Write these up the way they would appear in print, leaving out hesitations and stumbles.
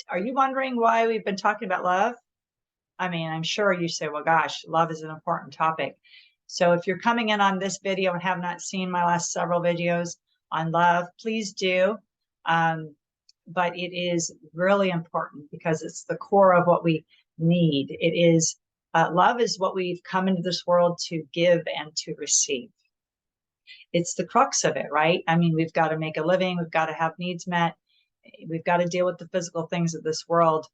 Are you wondering why we've been talking about love? I mean, I'm sure you say, well, gosh, love is an important topic. So if you're coming in on this video and have not seen my last several videos on love, please do. But it is really important because it's the core of what we need. It is love is what we've come into this world to give and to receive. It's the crux of it, right? I mean, we've got to make a living. We've got to have needs met. We've got to deal with the physical things of this world.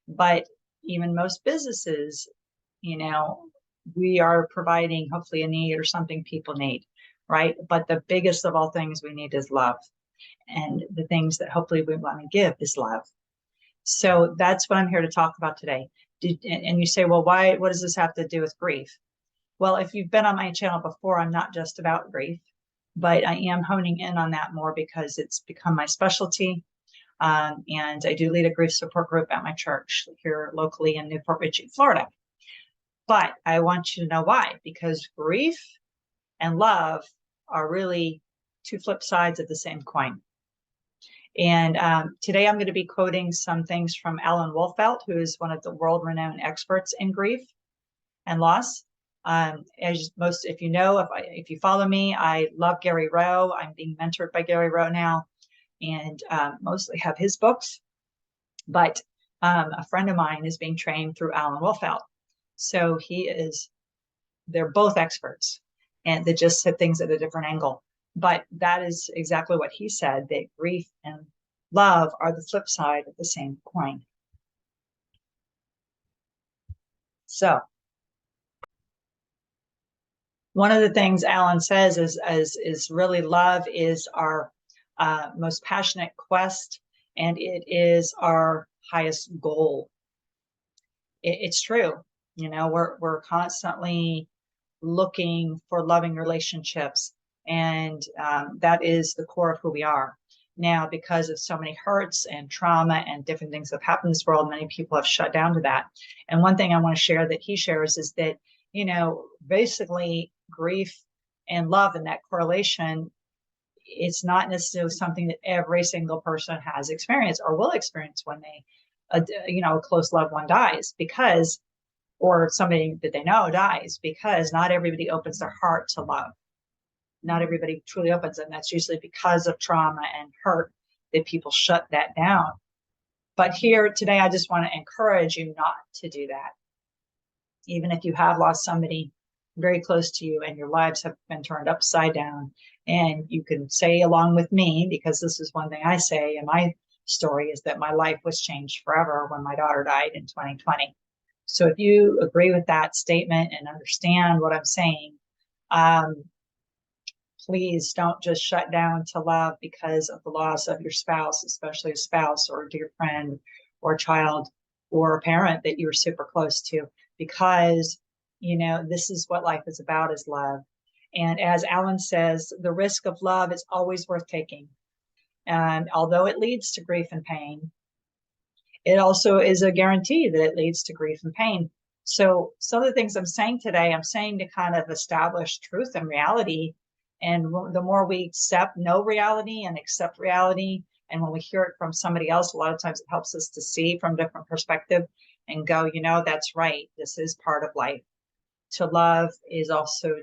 But even most businesses, we are providing hopefully a need or something people need, right? But the biggest of all things we need is love. And the things that hopefully we want to give is love. So that's what I'm here to talk about today. And you say, well, what does this have to do with grief? Well, if you've been on my channel before, I'm not just about grief, but I am honing in on that more because it's become my specialty. And I do lead a grief support group at my church here locally in Newport Richey, Florida. But I want you to know why, because grief and love are really two flip sides of the same coin. And today I'm going to be quoting some things from Alan Wolfelt, who is one of the world-renowned experts in grief and loss. As most, if you follow me, I love Gary Rowe. I'm being mentored by Gary Rowe now, and mostly have his books. But a friend of mine is being trained through Alan Wolfelt. So they're both experts, and they just said things at a different angle. But that is exactly what he said, that grief and love are the flip side of the same coin. So one of the things Alan says is really love is our most passionate quest, and it is our highest goal. It's true. We're constantly looking for loving relationships, and that is the core of who we are. Now, because of so many hurts and trauma and different things that have happened in this world, many people have shut down to that. And one thing I want to share that he shares is that, basically grief and love and that correlation, it's not necessarily something that every single person has experienced or will experience when they, a close loved one dies, or somebody that they know dies, because not everybody opens their heart to love. Not everybody truly opens it. And that's usually because of trauma and hurt that people shut that down. But here today, I just want to encourage you not to do that. Even if you have lost somebody very close to you and your lives have been turned upside down, and you can say along with me, because this is one thing I say in my story, is that my life was changed forever when my daughter died in 2020. So if you agree with that statement and understand what I'm saying, please don't just shut down to love because of the loss of your spouse, especially a spouse or a dear friend or a child or a parent that you were super close to, because, this is what life is about, is love. And as Alan says, the risk of love is always worth taking. And although it leads to grief and pain, it also is a guarantee that it leads to grief and pain. So some of the things I'm saying today, I'm saying to kind of establish truth and reality. And the more we know reality and accept reality, and when we hear it from somebody else, a lot of times it helps us to see from a different perspective and go, that's right. This is part of life. To love is also,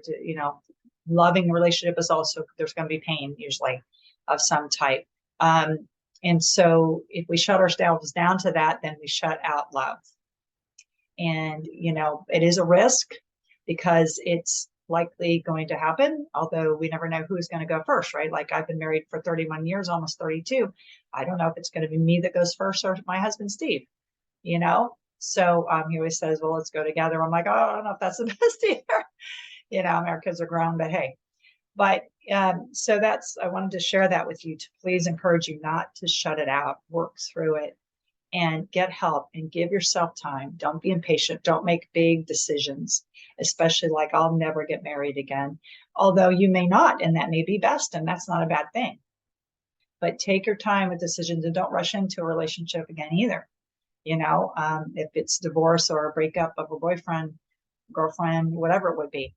loving a relationship is also, there's going to be pain usually of some type. And so if we shut ourselves down to that, then we shut out love. And, it is a risk because it's likely going to happen, although we never know who's going to go first, right? Like, I've been married for 31 years, almost 32. I don't know if it's going to be me that goes first or my husband, Steve, So he always says, well, let's go together. I'm like, oh, I don't know if that's the best either. Our kids are grown, but hey. But so I wanted to share that with you, to please encourage you not to shut it out, work through it and get help and give yourself time. Don't be impatient. Don't make big decisions, especially like, I'll never get married again. Although you may not, and that may be best, and that's not a bad thing. But take your time with decisions and don't rush into a relationship again either. If it's divorce or a breakup of a boyfriend, girlfriend, whatever it would be,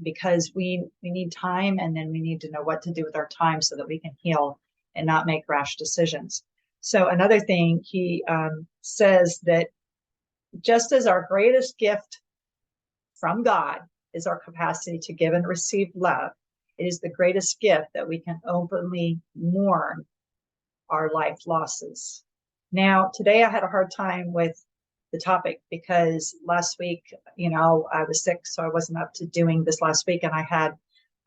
because we need time, and then we need to know what to do with our time so that we can heal and not make rash decisions. So another thing he says that just as our greatest gift from God is our capacity to give and receive love, it is the greatest gift that we can openly mourn our life losses. Now, today I had a hard time with the topic because last week, I was sick, so I wasn't up to doing this last week. And I had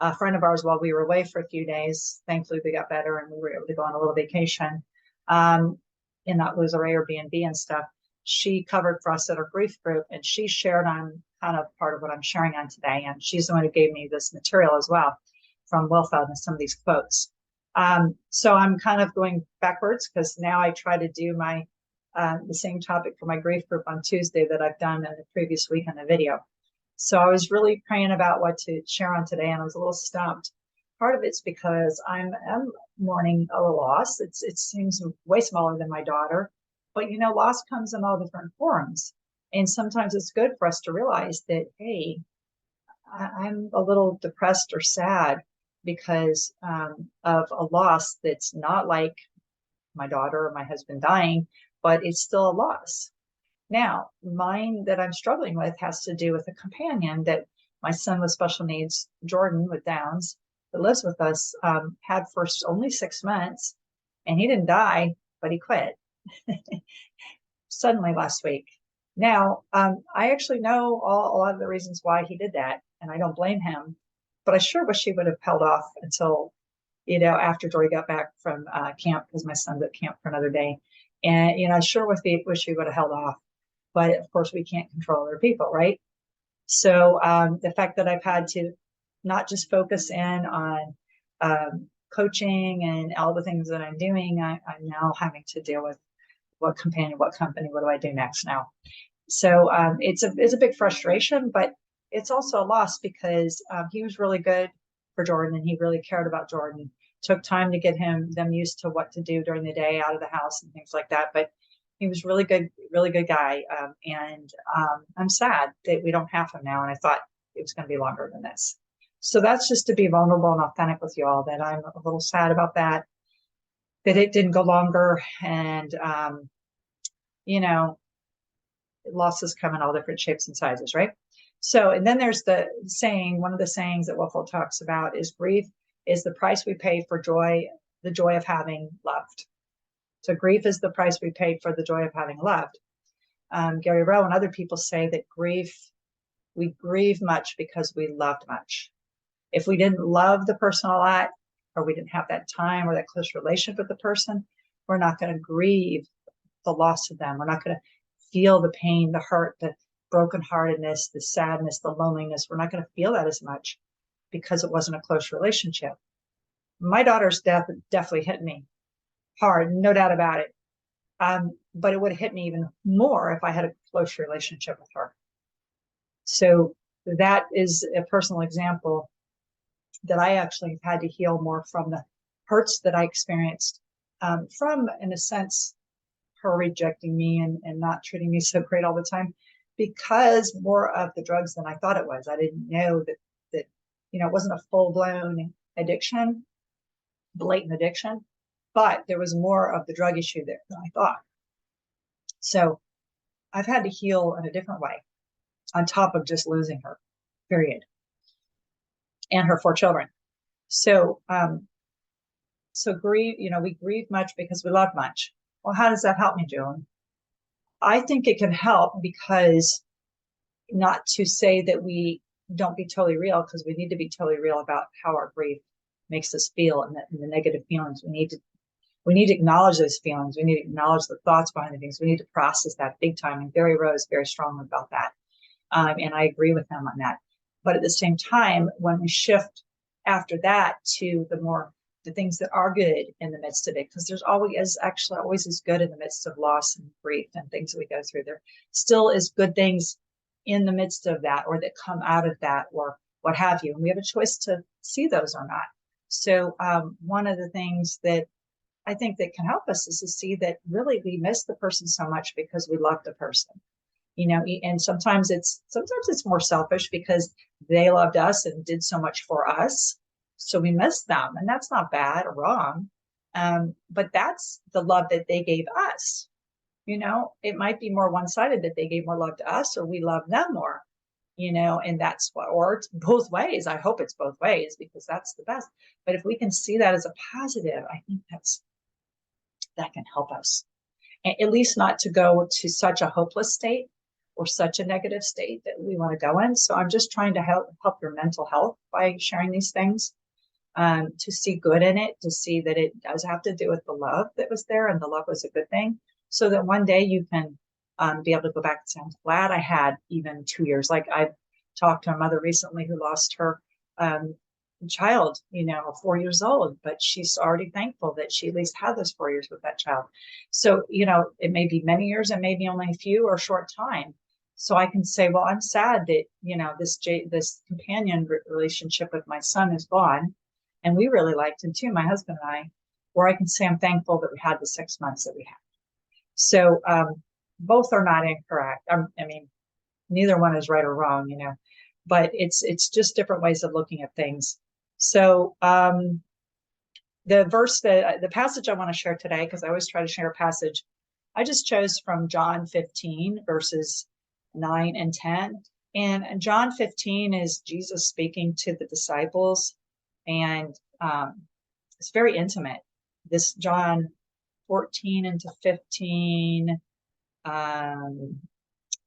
a friend of ours while we were away for a few days. Thankfully, we got better and we were able to go on a little vacation and not lose our Airbnb and stuff. She covered for us at our grief group, and she shared on kind of part of what I'm sharing on today. And she's the one who gave me this material as well from Wolfelt and some of these quotes. So I'm kind of going backwards because now I try to do my the same topic for my grief group on Tuesday that I've done in the previous week in the video. So I was really praying about what to share on today, and I was a little stumped. Part of it's because I'm mourning a loss. It seems way smaller than my daughter, but loss comes in all different forms. And sometimes it's good for us to realize that, hey, I'm a little depressed or sad because of a loss that's not like my daughter or my husband dying, but it's still a loss. Now, mine that I'm struggling with has to do with a companion that my son with special needs, Jordan with Downs, that lives with us, had for only 6 months, and he didn't die, but he quit suddenly last week. Now, I actually know a lot of the reasons why he did that, and I don't blame him, but I sure wish he would have held off until, after Jory got back from camp, because my son's at camp for another day. And, I sure wish he would have held off. But of course, we can't control other people, right? So the fact that I've had to not just focus in on coaching and all the things that I'm doing, I'm now having to deal with what company, what do I do next now? So it's a big frustration, but it's also a loss because he was really good for Jordan, and he really cared about Jordan. Took time to get them used to what to do during the day out of the house and things like that. But he was really good guy. And I'm sad that we don't have him now. And I thought it was going to be longer than this. So that's just to be vulnerable and authentic with you all, that I'm a little sad about that it didn't go longer. And, losses come in all different shapes and sizes, right? So, and then there's the saying, one of the sayings that Wolfelt talks about is grief is the price we pay for joy, the joy of having loved. So grief is the price we paid for the joy of having loved. Gary Rowe and other people say that we grieve much because we loved much. If we didn't love the person a lot, or we didn't have that time or that close relationship with the person, we're not going to grieve the loss of them. We're not going to feel the pain, the hurt, the brokenheartedness, the sadness, the loneliness. We're not going to feel that as much because it wasn't a close relationship. My daughter's death definitely hit me hard, no doubt about it. But it would have hit me even more if I had a close relationship with her. So that is a personal example that I actually had to heal more from the hurts that I experienced from, in a sense, her rejecting me and not treating me so great all the time, because more of the drugs than I thought it was. I didn't know that it wasn't a full-blown addiction, blatant addiction, but there was more of the drug issue there than I thought. So I've had to heal in a different way on top of just losing her, period, and her 4 children. So, grieve, we grieve much because we love much. Well, how does that help me, Julie? I think it can help because, not to say that we don't be totally real, because we need to be totally real about how our grief makes us feel and the negative feelings. We need to acknowledge those feelings. We need to acknowledge the thoughts behind the things. We need to process that big time. And Gary Rowe is very strong about that. And I agree with him on that. But at the same time, when we shift after that to the things that are good in the midst of it, because there's always is good in the midst of loss and grief and things that we go through. There still is good things in the midst of that, or that come out of that, or what have you. And we have a choice to see those or not. So one of the things that I think that can help us is to see that really we miss the person so much because we love the person. And sometimes it's more selfish because they loved us and did so much for us. So we miss them, and that's not bad or wrong. But that's the love that they gave us. It might be more one-sided, that they gave more love to us or we love them more, and that's what, or it's both ways. I hope it's both ways, because that's the best. But if we can see that as a positive, I think that can help us, at least not to go to such a hopeless state or such a negative state that we want to go in. So I'm just trying to help your mental health by sharing these things, to see good in it, to see that it does have to do with the love that was there, and the love was a good thing, so that one day you can be able to go back and say, I'm glad I had even 2 years. Like, I talked to a mother recently who lost her child, 4 years old, but she's already thankful that she at least had those 4 years with that child. So, it may be many years, and maybe only a few or a short time. So I can say, well, I'm sad that, this companion relationship with my son is gone. And we really liked him too, my husband and I, or I can say I'm thankful that we had the 6 months that we had. So both are not incorrect. I mean, neither one is right or wrong, but it's just different ways of looking at things. So the passage I want to share today, because I always try to share a passage, I just chose from John 15, verses 9 and 10. And John 15 is Jesus speaking to the disciples, and it's very intimate. This John 14 into 15,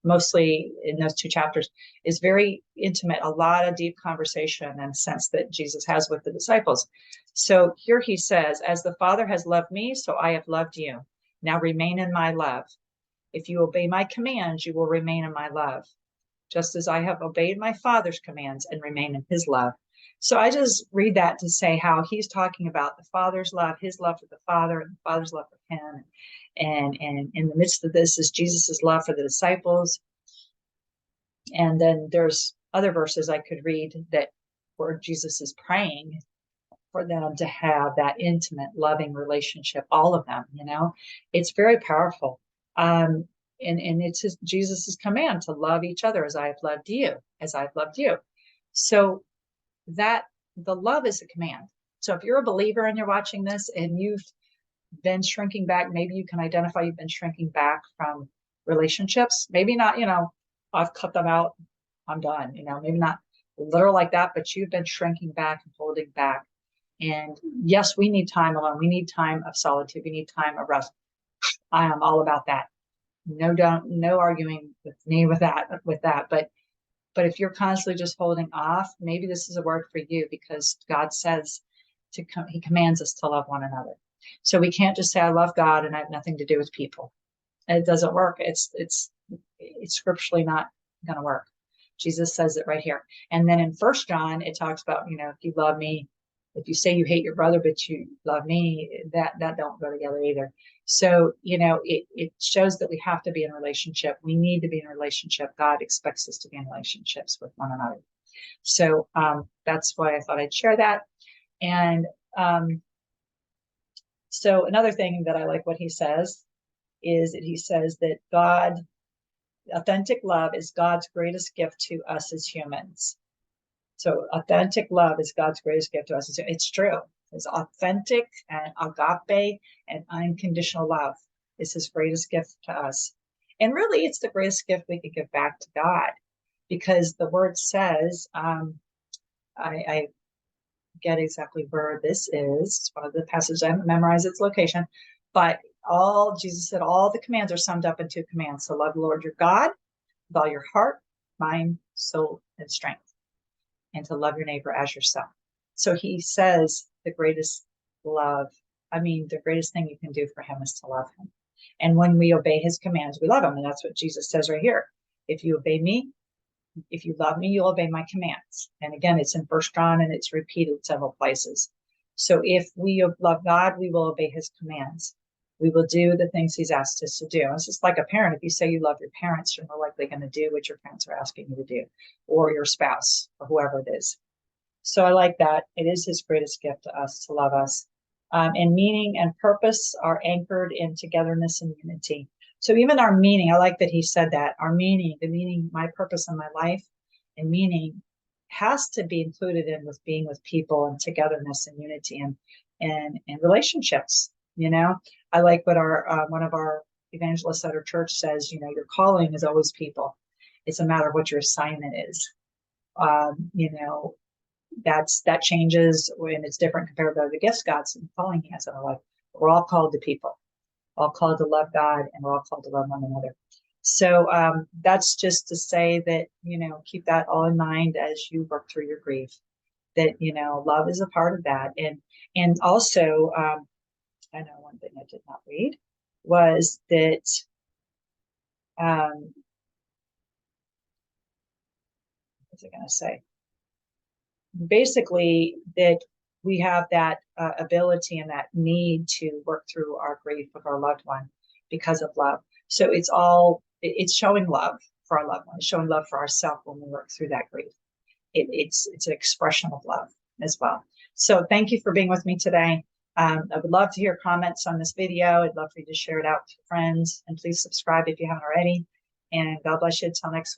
mostly in those 2 chapters, is very intimate, a lot of deep conversation and sense that Jesus has with the disciples. So here he says, as the Father has loved me, so I have loved you. Now remain in my love. If you obey my commands, you will remain in my love, just as I have obeyed my Father's commands and remain in his love. So I just read that to say how he's talking about the Father's love, his love for the Father, and the Father's love for him. And in the midst of this is Jesus's love for the disciples. And then there's other verses I could read that where Jesus is praying for them to have that intimate, loving relationship, all of them, it's very powerful. And it's Jesus's command to love each other as I have loved you, as I've loved you. So that the love is a command. So if you're a believer and you're watching this and you've been shrinking back, maybe you can identify you've been shrinking back from relationships. Maybe not, I've cut them out, I'm done, maybe not literal like that, but you've been shrinking back and holding back. And yes, we need time alone. We need time of solitude. We need time of rest. I am all about that. No arguing with me with that. But if you're constantly just holding off, maybe this is a word for you, because God says he commands us to love one another. So we can't just say, I love God and I have nothing to do with people. It doesn't work. It's scripturally not going to work. Jesus says it right here. And then in 1 John, it talks about, if you love me, if you say you hate your brother, but you love me, that don't go together either. So, it shows that we have to be in a relationship. We need to be in a relationship. God expects us to be in relationships with one another. So that's why I thought I'd share that. And so another thing that I like what he says is that he says that authentic love is God's greatest gift to us as humans. So authentic love is God's greatest gift to us. It's true. It's authentic and agape and unconditional love is his greatest gift to us. And really, it's the greatest gift we could give back to God, because the word says, I get exactly where this is. It's one of the passages I haven't memorized its location, but Jesus said all the commands are summed up in 2 commands. So love the Lord your God with all your heart, mind, soul, and strength, and to love your neighbor as yourself. So he says the greatest the greatest thing you can do for him is to love him. And when we obey his commands, we love him. And that's what Jesus says right here. If you obey me, if you love me, you'll obey my commands. And again, it's in 1 John and it's repeated several places. So if we love God, we will obey his commands. We will do the things he's asked us to do. It's just like a parent. If you say you love your parents, you're more likely going to do what your parents are asking you to do, or your spouse, or whoever it is. So I like that. It is his greatest gift to us to love us. And meaning and purpose are anchored in togetherness and unity. So even our meaning, I like that he said that, our meaning, the meaning, my purpose in my life and meaning has to be included in with being with people and togetherness and unity in relationships. You know, I like what our one of our evangelists at our church says. You know, your calling is always people. It's a matter of what your assignment is. You know, that changes when it's different compared to the gifts God's calling He has in our life. We're all called to people, all called to love God, and we're all called to love one another. So that's just to say that, you know, keep that all in mind as you work through your grief, that, you know, love is a part of that. And also, I know one thing I did not read was that what was I going to say? Basically, that we have that ability and that need to work through our grief with our loved one because of love. So it's showing love for our loved one, it's showing love for ourselves when we work through that grief. It's an expression of love as well. So thank you for being with me today. I would love to hear comments on this video. I'd love for you to share it out with your friends, and please subscribe if you haven't already. And God bless you until next week.